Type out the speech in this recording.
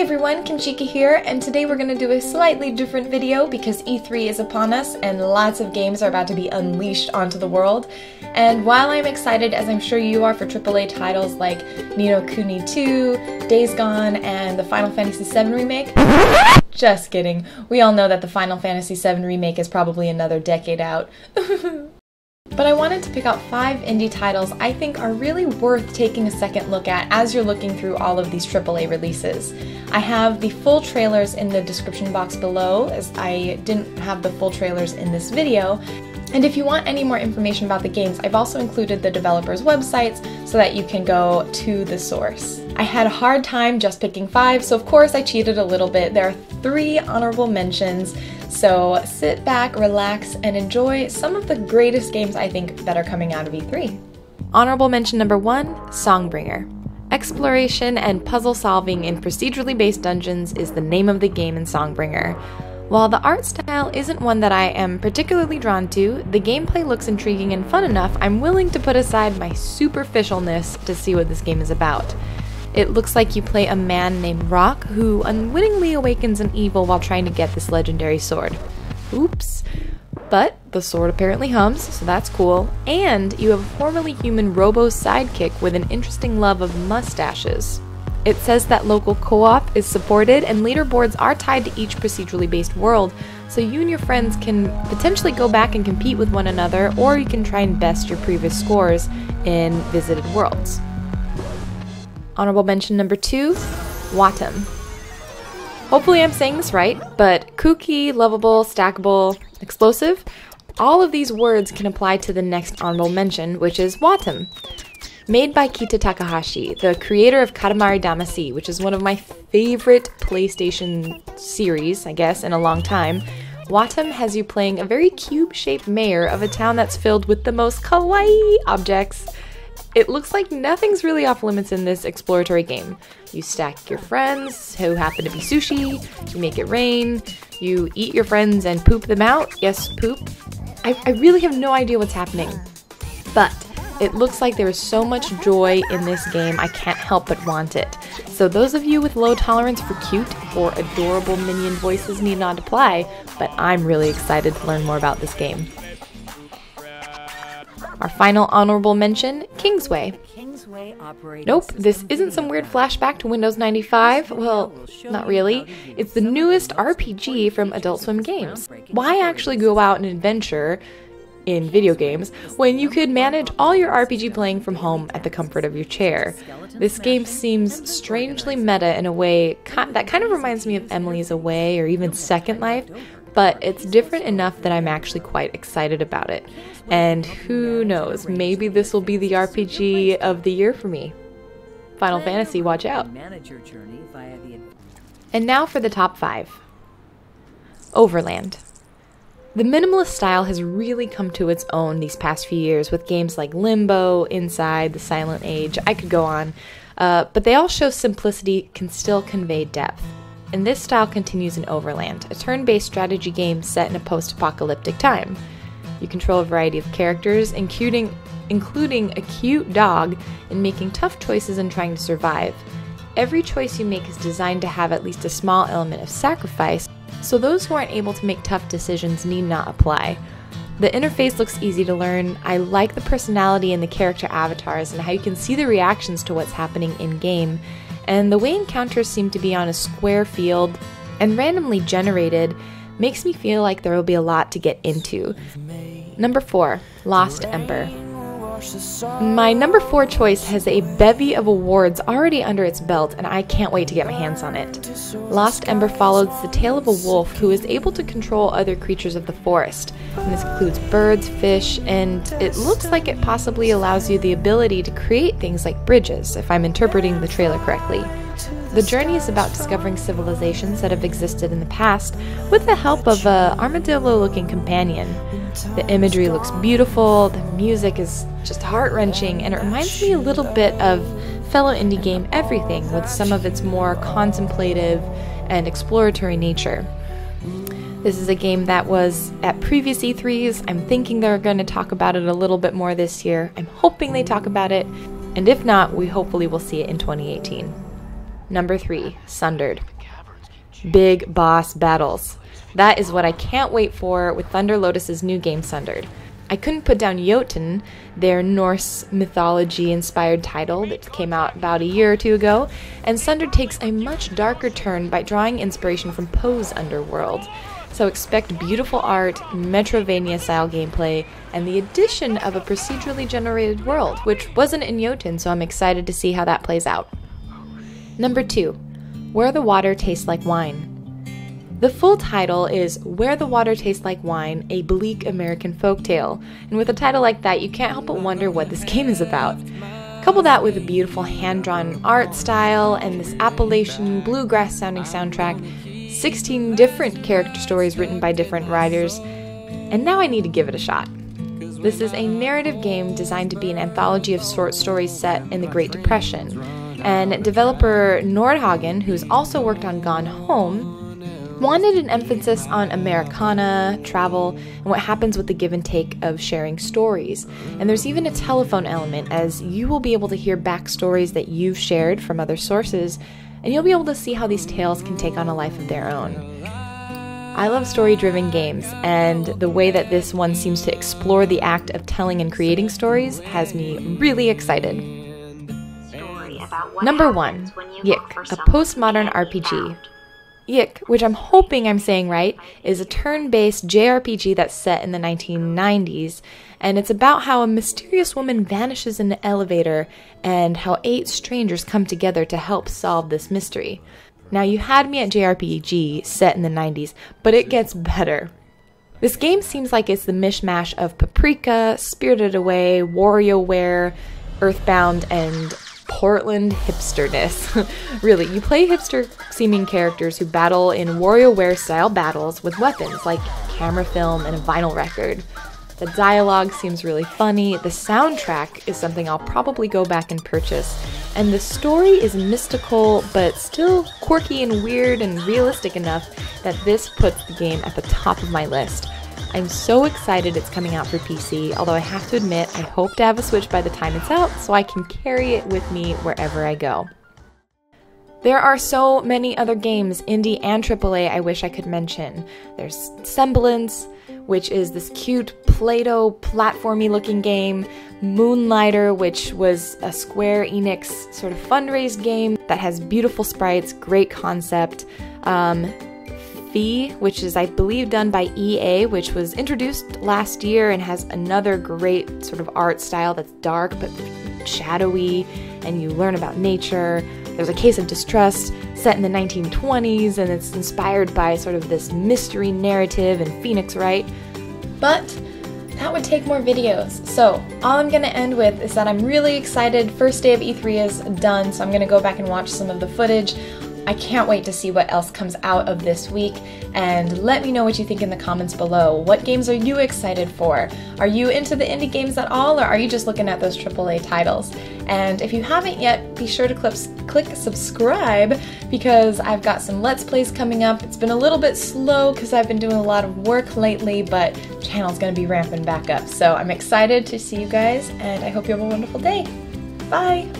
Hey everyone, Kimchica here, and today we're going to do a slightly different video because E3 is upon us and lots of games are about to be unleashed onto the world. And while I'm excited, as I'm sure you are, for AAA titles like Ni no Kuni 2, Days Gone, and the Final Fantasy VII Remake, just kidding, we all know that the Final Fantasy VII Remake is probably another decade out. But I wanted to pick out 5 indie titles I think are really worth taking a second look at as you're looking through all of these AAA releases. I have the full trailers in the description box below, as I didn't have the full trailers in this video. And if you want any more information about the games, I've also included the developers' websites so that you can go to the source. I had a hard time just picking 5, so of course I cheated a little bit. There are 3 honorable mentions, so sit back, relax, and enjoy some of the greatest games I think that are coming out of E3. Honorable mention number 1, Songbringer. Exploration and puzzle solving in procedurally based dungeons is the name of the game in Songbringer. While the art style isn't one that I am particularly drawn to, the gameplay looks intriguing and fun enough I'm willing to put aside my superficialness to see what this game is about. It looks like you play a man named Rock who unwittingly awakens an evil while trying to get this legendary sword. Oops. But the sword apparently hums, so that's cool, and you have a formerly human Robo's sidekick with an interesting love of mustaches. It says that local co-op is supported and leaderboards are tied to each procedurally based world, so you and your friends can potentially go back and compete with one another, or you can try and best your previous scores in visited worlds. Honorable mention number 2, Wattam. Hopefully I'm saying this right, but kooky, lovable, stackable, explosive, all of these words can apply to the next honorable mention, which is Wattam. Made by Kita Takahashi, the creator of Katamari Damacy, which is one of my favorite PlayStation series, I guess, in a long time, Wattam has you playing a very cube-shaped mayor of a town that's filled with the most kawaii objects. It looks like nothing's really off limits in this exploratory game. You stack your friends, who happen to be sushi, you make it rain, you eat your friends and poop them out. Yes, poop. I really have no idea what's happening, but it looks like there is so much joy in this game, I can't help but want it. So those of you with low tolerance for cute or adorable minion voices need not apply, but I'm really excited to learn more about this game. Our final honorable mention, Kingsway. Nope, this isn't some weird flashback to Windows 95. Well, not really. It's the newest RPG from Adult Swim Games. Why actually go out and adventure in video games when you could manage all your RPG playing from home at the comfort of your chair? This game seems strangely meta in a way that kind of reminds me of Emily's Away or even Second Life, but it's different enough that I'm actually quite excited about it. And who knows, maybe this will be the RPG of the year for me. Final Fantasy, watch out. And now for the top 5. Overland. The minimalist style has really come to its own these past few years with games like Limbo, Inside, The Silent Age, I could go on, but they all show simplicity can still convey depth. And this style continues in Overland, a turn-based strategy game set in a post-apocalyptic time. You control a variety of characters, including a cute dog, and making tough choices and trying to survive. Every choice you make is designed to have at least a small element of sacrifice, so those who aren't able to make tough decisions need not apply. The interface looks easy to learn. I like the personality and the character avatars and how you can see the reactions to what's happening in-game. And the way encounters seem to be on a square field and randomly generated makes me feel like there will be a lot to get into. Number 4, Lost Ember. My number 4 choice has a bevy of awards already under its belt, and I can't wait to get my hands on it. Lost Ember follows the tale of a wolf who is able to control other creatures of the forest. And this includes birds, fish, and it looks like it possibly allows you the ability to create things like bridges, if I'm interpreting the trailer correctly. The journey is about discovering civilizations that have existed in the past with the help of an armadillo-looking companion. The imagery looks beautiful, the music is just heart-wrenching, and it reminds me a little bit of fellow indie game Everything with some of its more contemplative and exploratory nature. This is a game that was at previous E3s. I'm thinking they're going to talk about it a little bit more this year. I'm hoping they talk about it, and if not, we hopefully will see it in 2018. Number 3, Sundered. Big boss battles. That is what I can't wait for with Thunder Lotus's new game, Sundered. I couldn't put down Jotun, their Norse mythology-inspired title that came out about a year or two ago, and Sundered takes a much darker turn by drawing inspiration from Poe's Underworld. So expect beautiful art, Metrovania-style gameplay, and the addition of a procedurally generated world, which wasn't in Jotun, so I'm excited to see how that plays out. Number 2, Where the Water Tastes Like Wine. The full title is Where the Water Tastes Like Wine, a Bleak American Folktale, and with a title like that, you can't help but wonder what this game is about. Couple that with a beautiful hand-drawn art style and this Appalachian bluegrass-sounding soundtrack, 16 different character stories written by different writers, and now I need to give it a shot. This is a narrative game designed to be an anthology of short stories set in the Great Depression, and developer Nordhagen, who's also worked on Gone Home, wanted an emphasis on Americana, travel, and what happens with the give and take of sharing stories. And there's even a telephone element, as you will be able to hear backstories that you've shared from other sources, and you'll be able to see how these tales can take on a life of their own. I love story-driven games, and the way that this one seems to explore the act of telling and creating stories has me really excited. Number 1, Yiik, a postmodern RPG. Yiik, which I'm hoping I'm saying right, is a turn-based JRPG that's set in the 1990s, and it's about how a mysterious woman vanishes in an elevator and how 8 strangers come together to help solve this mystery. Now, you had me at JRPG set in the 90s, but it gets better. This game seems like it's the mishmash of Paprika, Spirited Away, WarioWare, Earthbound, and Portland hipsterness. Really, you play hipster-seeming characters who battle in WarioWare-style battles with weapons like camera film and a vinyl record. The dialogue seems really funny, the soundtrack is something I'll probably go back and purchase, and the story is mystical but still quirky and weird and realistic enough that this puts the game at the top of my list. I'm so excited it's coming out for PC, although I have to admit I hope to have a Switch by the time it's out so I can carry it with me wherever I go. There are so many other games, indie and AAA, I wish I could mention. There's Semblance, which is this cute Play-Doh platformy looking game, Moonlighter, which was a Square Enix sort of fundraised game that has beautiful sprites, great concept, FInjj, which is, I believe, done by EA, which was introduced last year and has another great sort of art style that's dark but shadowy, and you learn about nature. There's A Case of Distrust set in the 1920s, and it's inspired by sort of this mystery narrative and Phoenix Wright. But that would take more videos. So all I'm going to end with is that I'm really excited. First day of E3 is done, so I'm going to go back and watch some of the footage. I can't wait to see what else comes out of this week, and let me know what you think in the comments below. What games are you excited for? Are you into the indie games at all, or are you just looking at those AAA titles? And if you haven't yet, be sure to click subscribe, because I've got some Let's Plays coming up. It's been a little bit slow because I've been doing a lot of work lately, but the channel's going to be ramping back up. So I'm excited to see you guys, and I hope you have a wonderful day. Bye!